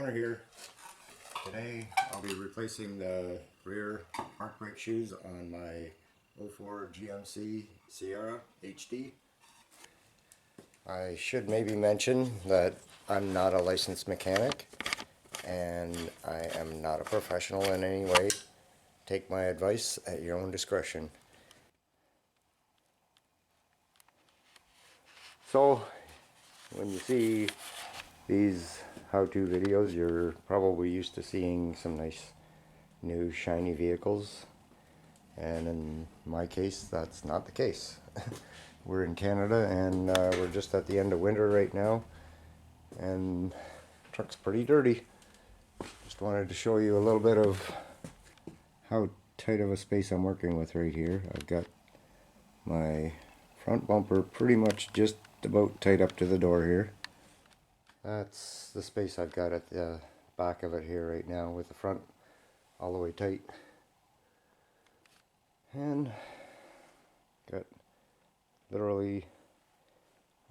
MudRFunR here. Today I'll be replacing the rear park brake shoes on my 04 GMC Sierra HD. I should maybe mention that I'm not a licensed mechanic and I am not a professional in any way. Take my advice at your own discretion. So when you see these how-to videos, you're probably used to seeing some nice new shiny vehicles, and in my case that's not the case. We're in Canada and we're just at the end of winter right now, and the truck's pretty dirty. Just wanted to show you a little bit of how tight of a space I'm working with right here. I've got my front bumper pretty much just about tight up to the door here. That's the space I've got at the back of it here right now, with the front all the way tight. And got literally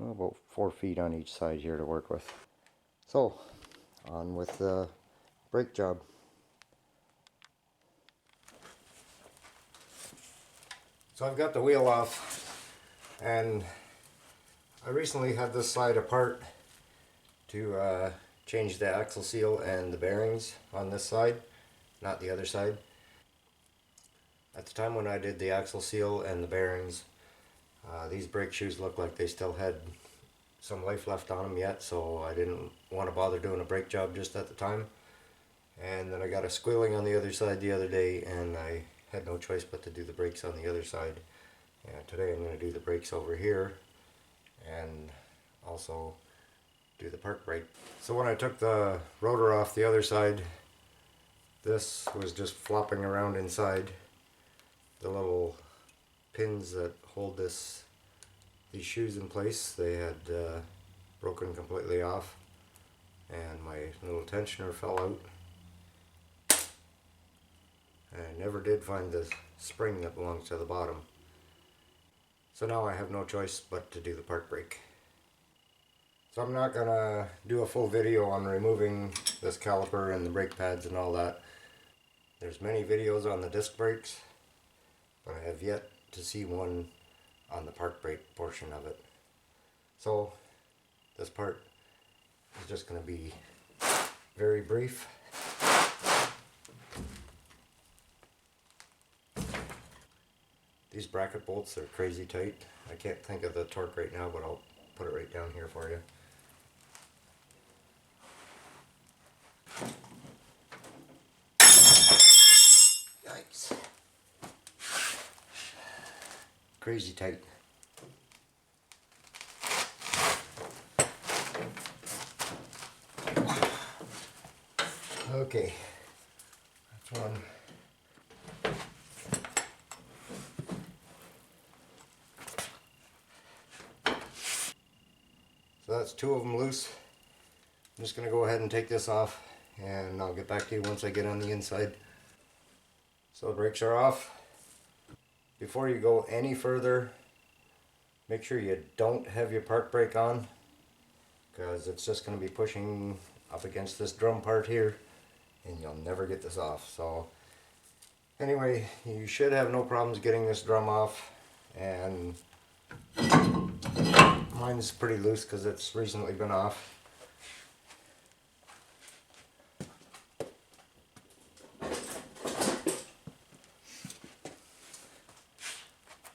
about 4 feet on each side here to work with. So on with the brake job. So I've got the wheel off, and I recently had this slide apart to change the axle seal and the bearings on this side, not the other side. At the time when I did the axle seal and the bearings, these brake shoes looked like they still had some life left on them yet, so I didn't want to bother doing a brake job just at the time. And then I got a squealing on the other side the other day, and I had no choice but to do the brakes on the other side. And today I'm going to do the brakes over here and also do the park brake. So when I took the rotor off the other side, this was just flopping around inside. The little pins that hold these shoes in place, they had broken completely off, and my little tensioner fell out. And I never did find the spring that belongs to the bottom. So now I have no choice but to do the park brake. So I'm not going to do a full video on removing this caliper and the brake pads and all that. There's many videos on the disc brakes, but I have yet to see one on the park brake portion of it. So this part is just going to be very brief. These bracket bolts are crazy tight. I can't think of the torque right now, but I'll put it right down here for you. Yikes. Crazy tight. Okay, that's one. So that's 2 of them loose. I'm just going to go ahead and take this off, and I'll get back to you once I get on the inside. So the brakes are off. Before you go any further, make sure you don't have your park brake on, because it's just going to be pushing up against this drum part here, and you'll never get this off. So anyway, you should have no problems getting this drum off, and mine's pretty loose because it's recently been off.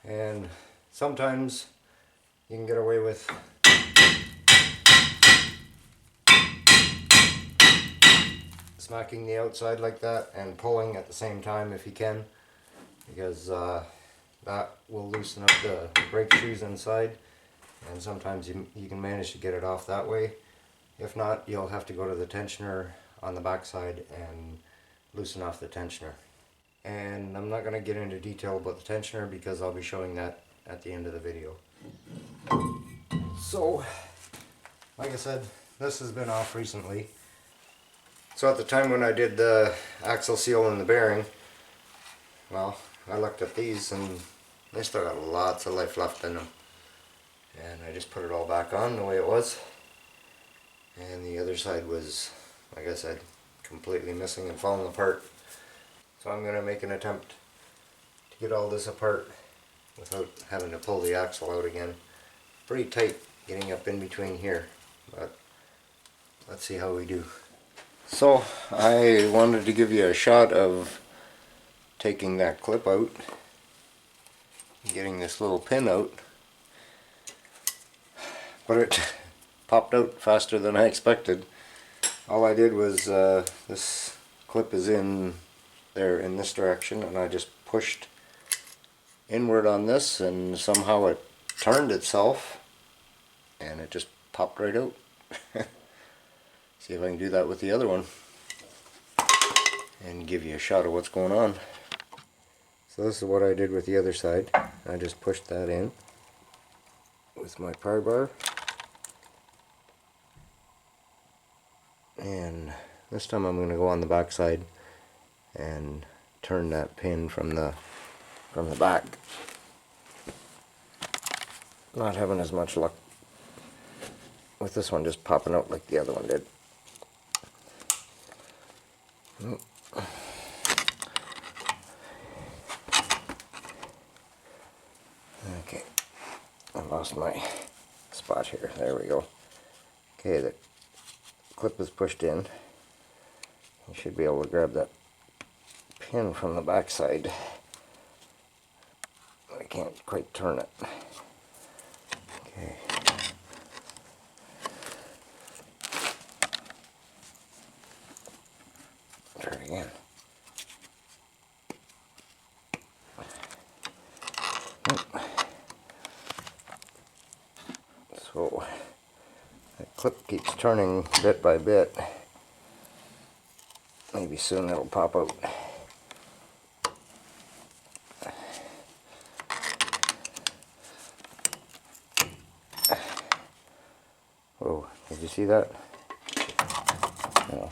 And sometimes you can get away with smacking the outside like that and pulling at the same time if you can, because that will loosen up the brake shoes inside, and sometimes you can manage to get it off that way. If not, you'll have to go to the tensioner on the back side and loosen off the tensioner. And I'm not going to get into detail about the tensioner because I'll be showing that at the end of the video. So, like I said, this has been off recently. So at the time when I did the axle seal and the bearing, well, I looked at these and they still got lots of life left in them. And I just put it all back on the way it was. And the other side was like I said, completely missing and falling apart. So I'm going to make an attempt to get all this apart without having to pull the axle out again. Pretty tight getting up in between here, but let's see how we do. So I wanted to give you a shot of taking that clip out, getting this little pin out, but it popped out faster than I expected. All I did was, this clip is in there in this direction, and I just pushed inward on this, and somehow it turned itself and it just popped right out. See if I can do that with the other one and give you a shot of what's going on. So this is what I did with the other side. I just pushed that in with my pry bar, and this time I'm going to go on the back side and turn that pin from the back. Not having as much luck with this one just popping out like the other one did. Okay, I lost my spot here. There we go. Okay, the clip is pushed in. You should be able to grab that pin from the back side. I can't quite turn it. Okay. Try it again. So that clip keeps turning bit by bit. Maybe soon it'll pop out. Whoa, did you see that? No.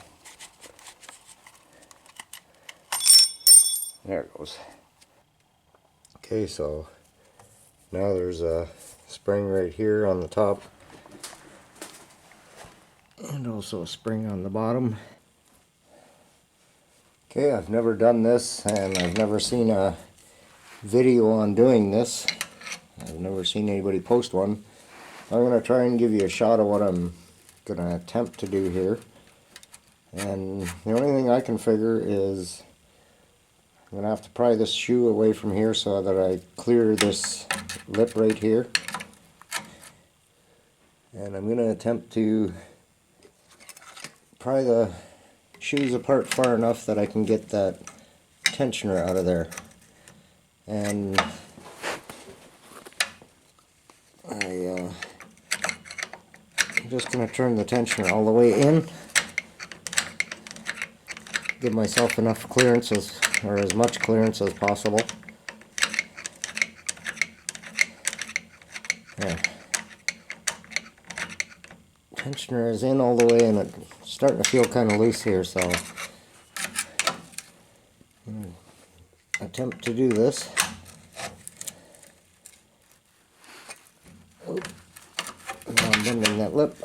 There it goes. Okay, so now there's a spring right here on the top, and also a spring on the bottom. Okay, I've never done this, and I've never seen a video on doing this. I've never seen anybody post one. I'm going to try and give you a shot of what I'm going to attempt to do here. And the only thing I can figure is I'm going to have to pry this shoe away from here so that I clear this lip right here. And I'm going to attempt to pry the shoes apart far enough that I can get that tensioner out of there. And I'm just going to turn the tensioner all the way in, give myself enough clearance or as much clearance as possible. There. Tensioner is in all the way, and it's starting to feel kind of loose here, so I'm going to attempt to do this. Oop. Now I'm bending that lip.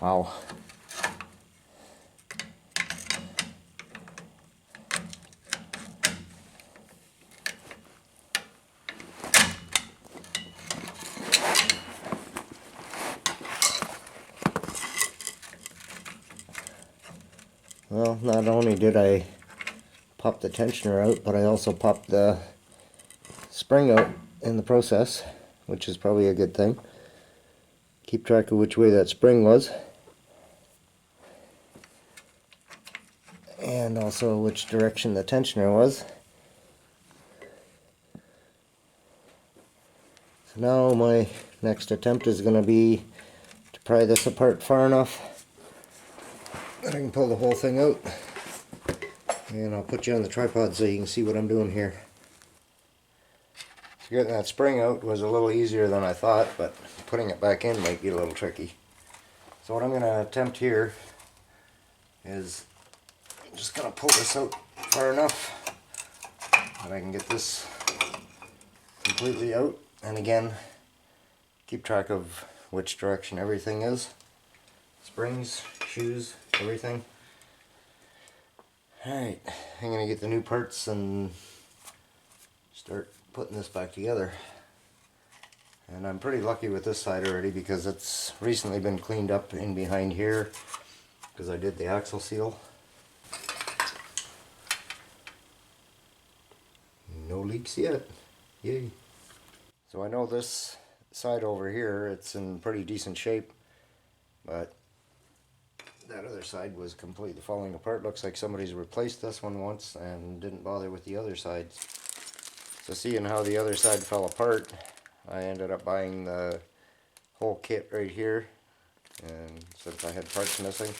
Wow. Well, not only did I pop the tensioner out, but I also popped the spring out in the process, which is probably a good thing. Keep track of which way that spring was, and also which direction the tensioner was. So now my next attempt is going to be to pry this apart far enough that I can pull the whole thing out, and I'll put you on the tripod so you can see what I'm doing here. So getting that spring out was a little easier than I thought, but putting it back in might be a little tricky. So what I'm going to attempt here is I'm just going to pull this out far enough that I can get this completely out, and again keep track of which direction everything is springs, shoes, everything. Alright, I'm going to get the new parts and start putting this back together. And I'm pretty lucky with this side already because it's recently been cleaned up in behind here because I did the axle seal. No leaks yet. Yay. So I know this side over here, it's in pretty decent shape, but that other side was completely falling apart. Looks like somebody's replaced this one once and didn't bother with the other side. So seeing how the other side fell apart, I ended up buying the whole kit right here, and since I had parts missing.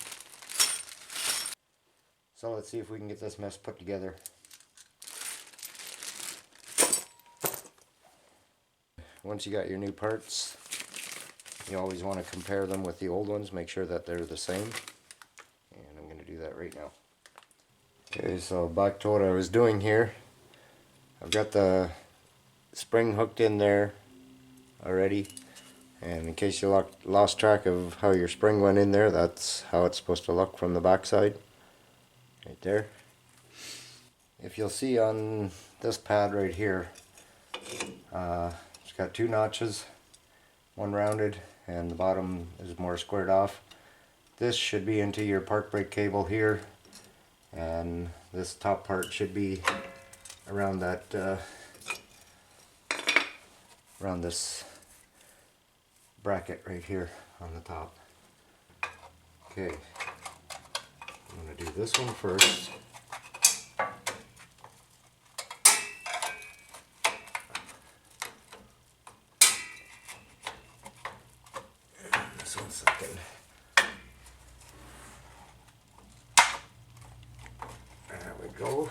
So let's see if we can get this mess put together. Once you got your new parts, you always want to compare them with the old ones, make sure that they're the same. And I'm going to do that right now. Okay, so back to what I was doing here. I've got the spring hooked in there already, and in case you lost track of how your spring went in there, that's how it's supposed to look from the back side, right there. If you'll see on this pad right here, it's got two notches, one rounded and the bottom is more squared off. This should be into your park brake cable here, and this top part should be around that around this bracket right here on the top. Okay, I'm going to do this one first. And this one second. There we go.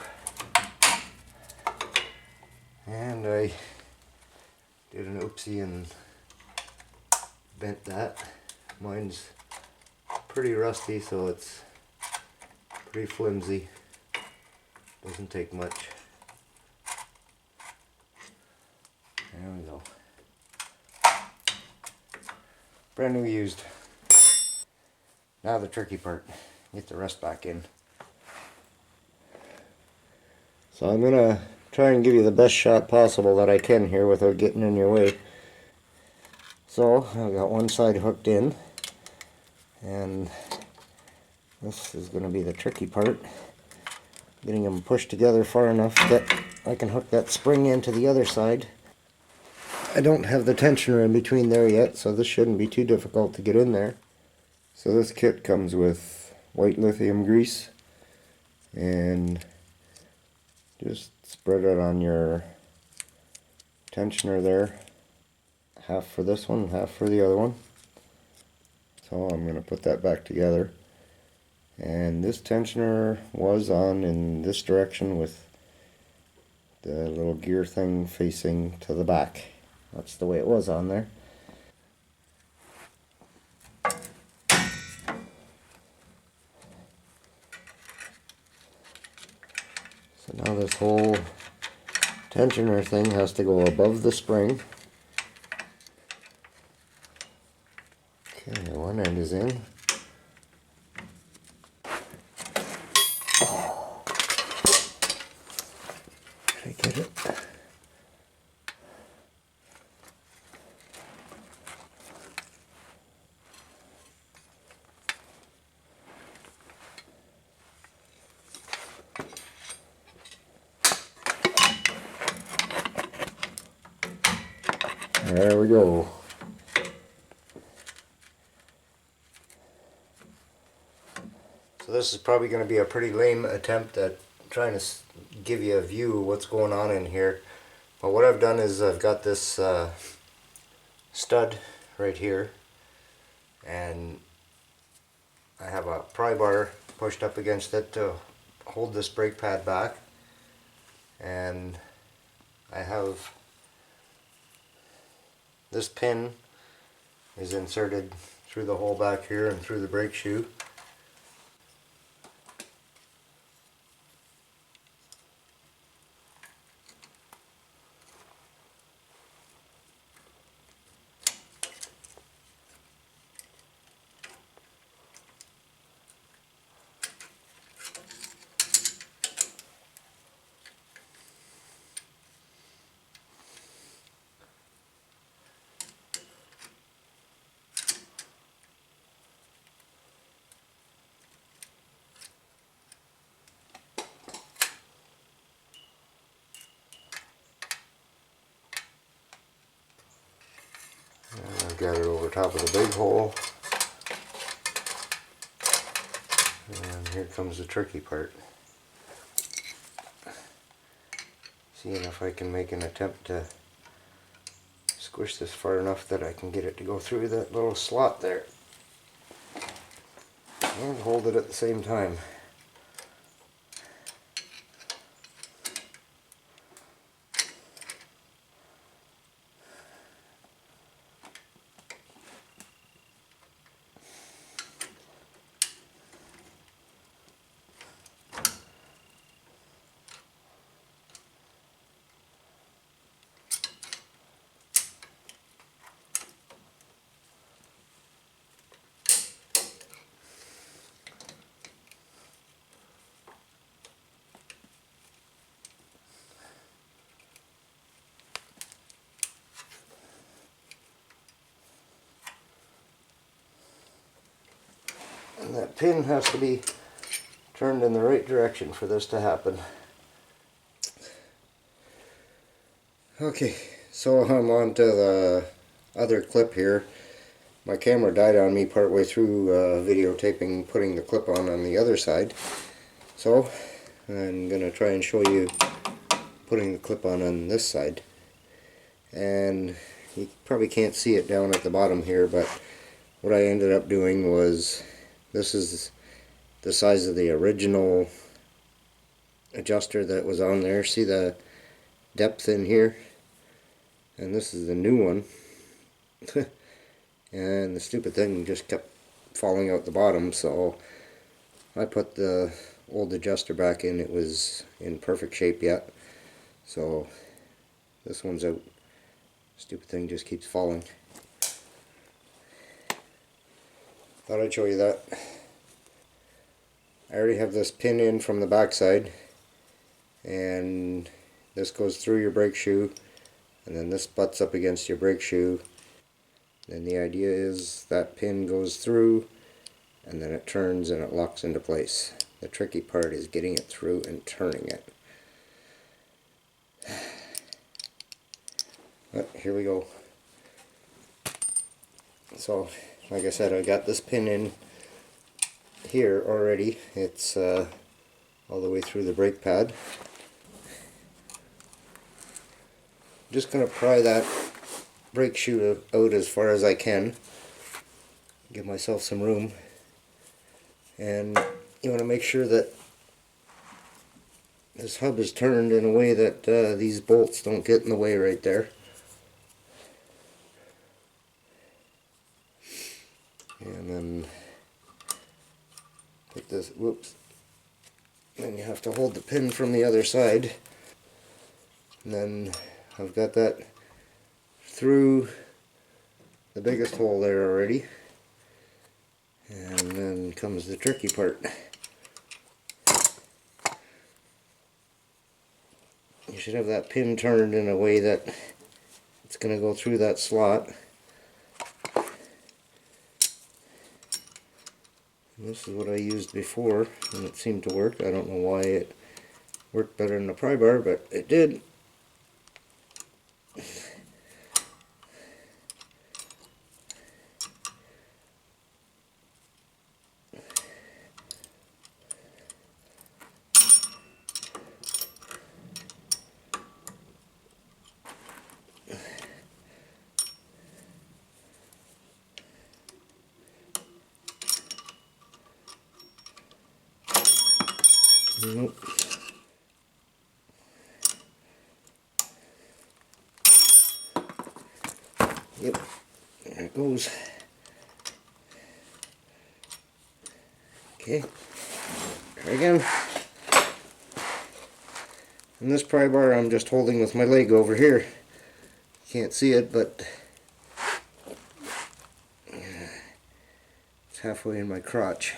And I did an oopsie and bent that. Mine's pretty rusty, so it's pretty flimsy. Doesn't take much. There we go. Brand new used. Now the tricky part. Get the rest back in. So I'm gonna try and give you the best shot possible that I can here without getting in your way. So I've got one side hooked in, and this is going to be the tricky part, getting them pushed together far enough that I can hook that spring into the other side. I don't have the tensioner in between there yet, so this shouldn't be too difficult to get in there. So this kit comes with white lithium grease, and just spread it on your tensioner there. Half for this one, half for the other one. So I'm going to put that back together. And this tensioner was on in this direction with the little gear thing facing to the back. That's the way it was on there. So now this whole tensioner thing has to go above the spring. Okay, one end is in. Did I get it? There we go. So this is probably going to be a pretty lame attempt at trying to give you a view of what's going on in here. But what I've done is I've got this stud right here, and I have a pry bar pushed up against it to hold this brake pad back, and I have this pin is inserted through the hole back here and through the brake shoe. got it over top of the big hole. And here comes the tricky part. Seeing if I can make an attempt to squish this far enough that I can get it to go through that little slot there. And hold it at the same time. And that pin has to be turned in the right direction for this to happen. Okay, so I'm on to the other clip here. My camera died on me partway through videotaping putting the clip on the other side. So I'm going to try and show you putting the clip on this side. And you probably can't see it down at the bottom here, but what I ended up doing was, this is the size of the original adjuster that was on there. See the depth in here? And this is the new one. And the stupid thing just kept falling out the bottom, so I put the old adjuster back in. It was in perfect shape yet. So this one's out. Stupid thing just keeps falling. Thought I'd show you that. I already have this pin in from the back side, and this goes through your brake shoe, and then this butts up against your brake shoe. And the idea is that pin goes through, and then it turns and it locks into place. The tricky part is getting it through and turning it. But here we go. So, like I said, I got this pin in here already. It's all the way through the brake pad. I'm just going to pry that brake shoe out as far as I can. Give myself some room. And you want to make sure that this hub is turned in a way that these bolts don't get in the way right there. And then put this, whoops, then you have to hold the pin from the other side. And then I've got that through the biggest hole there already. And then comes the tricky part. You should have that pin turned in a way that it's going to go through that slot. And this is what I used before, and it seemed to work. I don't know why it worked better than the pry bar, but it did. Nope. Yep, there it goes. Okay, try again. And this pry bar I'm just holding with my leg over here. Can't see it, but it's halfway in my crotch.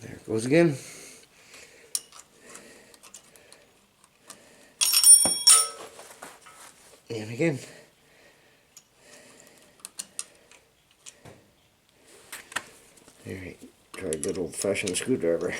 There it goes again. And again. Alright, try a good old-fashioned screwdriver.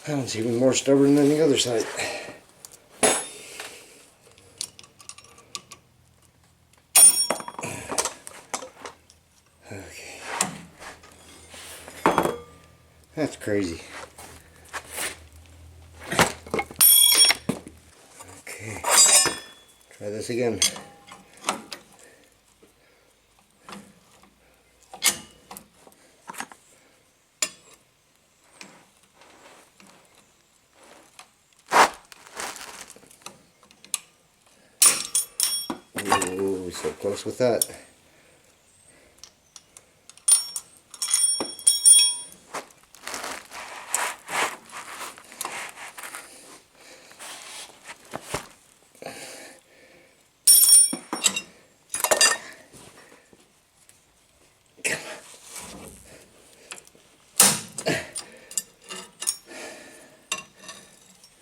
That one's even more stubborn than the other side. Okay. That's crazy. Okay. Try this again. Ooh, so close with that.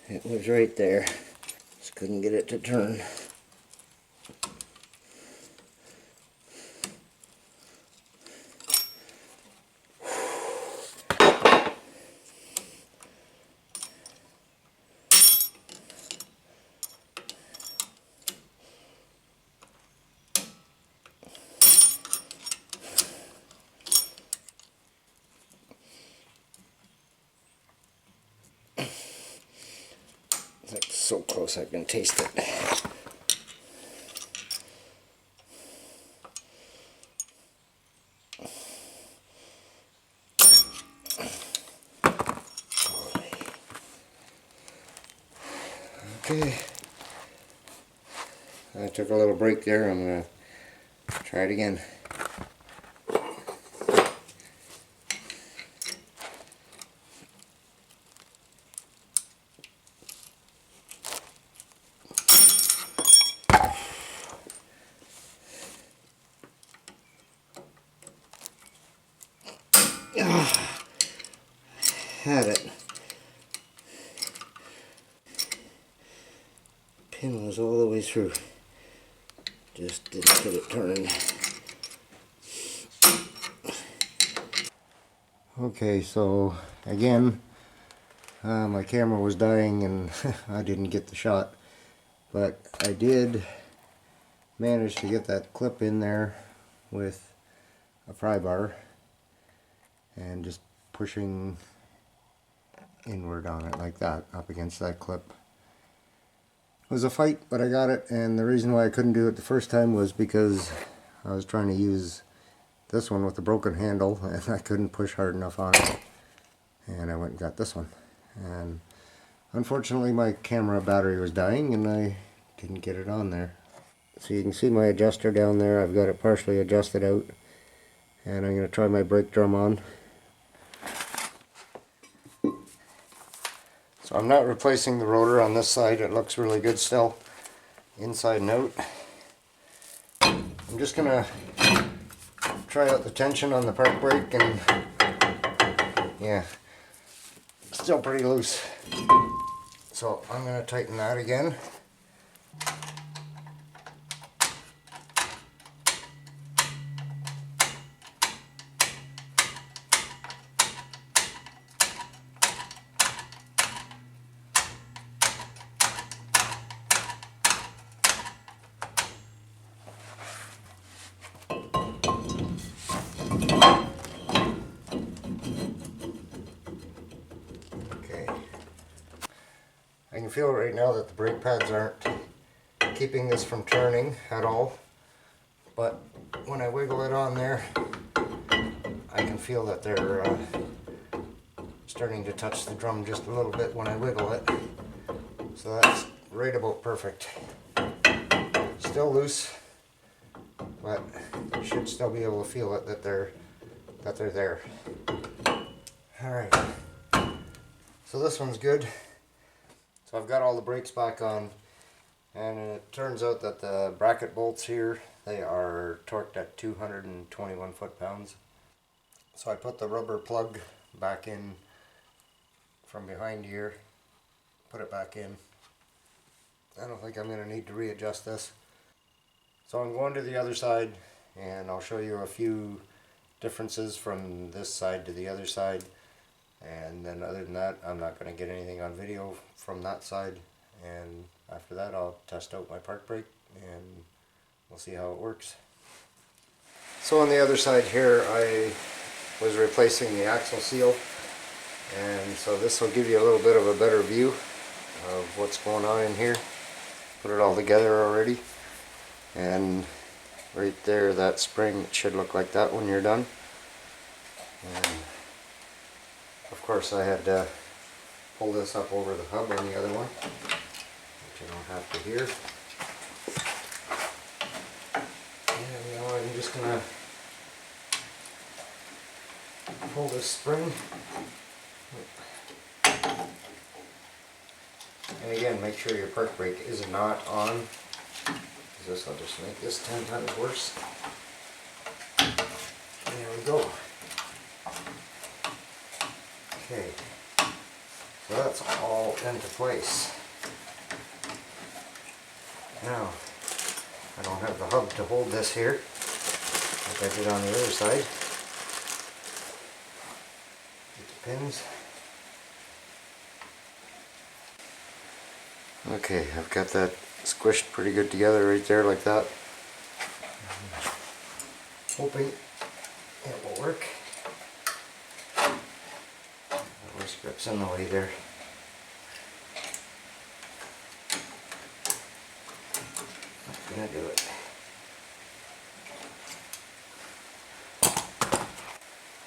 It was right there. Just couldn't get it to turn. It's like so close I can taste it. Okay. I took a little break there. I'm going to try it again. Had it. Pin was all the way through. Just didn't get it turning. Okay, so again, my camera was dying and I didn't get the shot, but I did manage to get that clip in there with a pry bar and just pushing inward on it like that, up against that clip. It was a fight, but I got it, and the reason why I couldn't do it the first time was because I was trying to use this one with a broken handle and I couldn't push hard enough on it, and I went and got this one. And unfortunately my camera battery was dying and I didn't get it on there. So you can see my adjuster down there. I've got it partially adjusted out, and I'm going to try my brake drum on. So I'm not replacing the rotor on this side. It looks really good still, inside and out. I'm just going to try out the tension on the park brake, and yeah, still pretty loose. So I'm going to tighten that again. I can feel right now that the brake pads aren't keeping this from turning at all, but when I wiggle it on there, I can feel that they're starting to touch the drum just a little bit when I wiggle it. So that's right about perfect. Still loose, but you should still be able to feel it, that they're that they're there. Alright, so this one's good. So I've got all the brakes back on, and it turns out that the bracket bolts here, they are torqued at 221 foot-pounds. So I put the rubber plug back in from behind here, put it back in. I don't think I'm going to need to readjust this. So I'm going to the other side, and I'll show you a few differences from this side to the other side. And then other than that, I'm not going to get anything on video from that side. And after that, I'll test out my park brake and we'll see how it works. So on the other side here, I was replacing the axle seal. And so this will give you a little bit of a better view of what's going on in here. Put it all together already. And right there, that spring, it should look like that when you're done. And of course I had to pull this up over the hub on the other one, which I don't have to here. And now I'm just going to pull this spring. And again, make sure your park brake is not on, because this will just make this 10 times worse. There we go. Okay, so that's all into place. Now, I don't have the hub to hold this here, like I did on the other side. Get the pins. Okay, I've got that squished pretty good together right there like that. Hoping it will work. That grip's in the way there. Not gonna do it.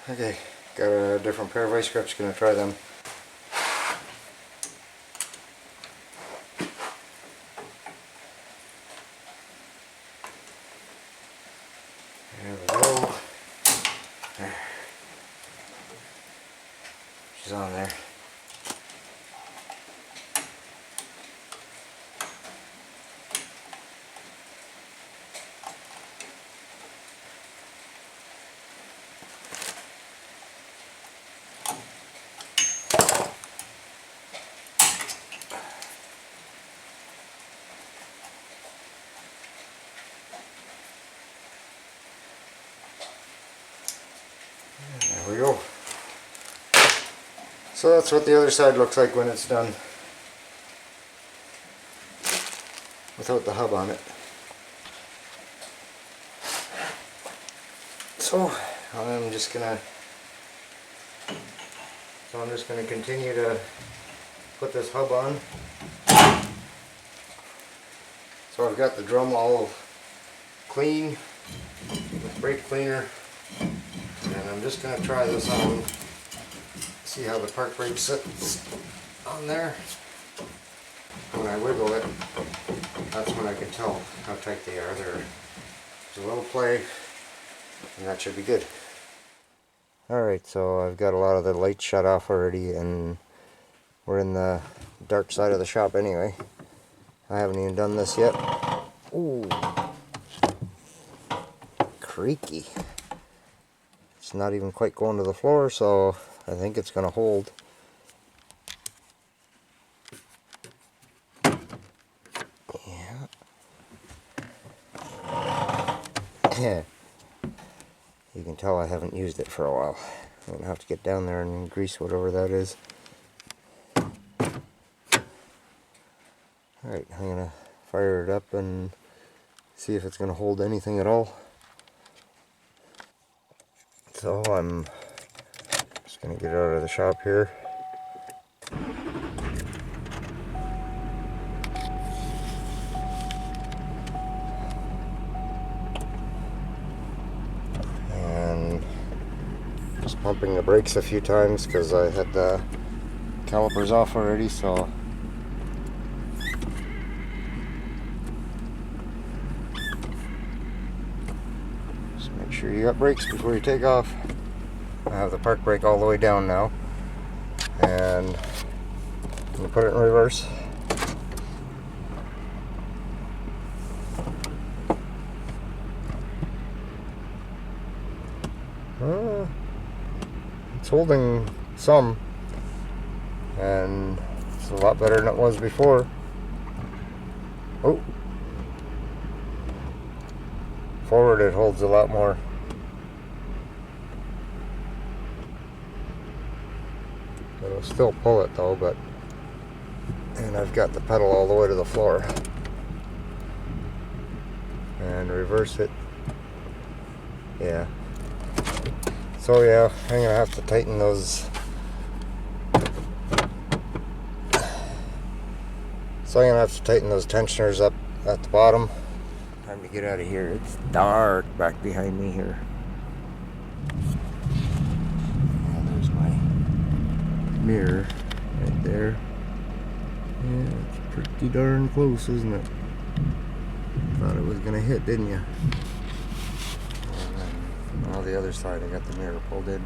Okay, got a different pair of vice grips, gonna try them. There we go. There. She's on there. There we go. So that's what the other side looks like when it's done without the hub on it. So I'm just gonna continue to put this hub on. So I've got the drum all clean with brake cleaner. And I'm just going to try this on, see how the park brake sits on there. When I wiggle it, that's when I can tell how tight they are. There's a little play, and that should be good. Alright, so I've got a lot of the lights shut off already, and we're in the dark side of the shop anyway. I haven't even done this yet. Ooh, creaky. It's not even quite going to the floor, so I think it's going to hold. Yeah. You can tell I haven't used it for a while. I'm going to have to get down there and grease whatever that is. Alright, I'm going to fire it up and see if it's going to hold anything at all. So I'm just going to get out of the shop here. And just pumping the brakes a few times because I had the calipers off already, so just make sure you got brakes before you take off. I have the park brake all the way down now, and I'm going to put it in reverse. It's holding some, and it's a lot better than it was before. Oh, forward it holds a lot more. It'll still pull it though, and I've got the pedal all the way to the floor. And reverse it. Yeah. So yeah, I'm gonna have to tighten those. So I'm gonna have to tighten those tensioners up at the bottom. Time to get out of here. It's dark back behind me here. Yeah, there's my mirror right there. Yeah, it's pretty darn close, isn't it? Thought it was gonna hit, didn't you? And then on the other side, I got the mirror pulled in.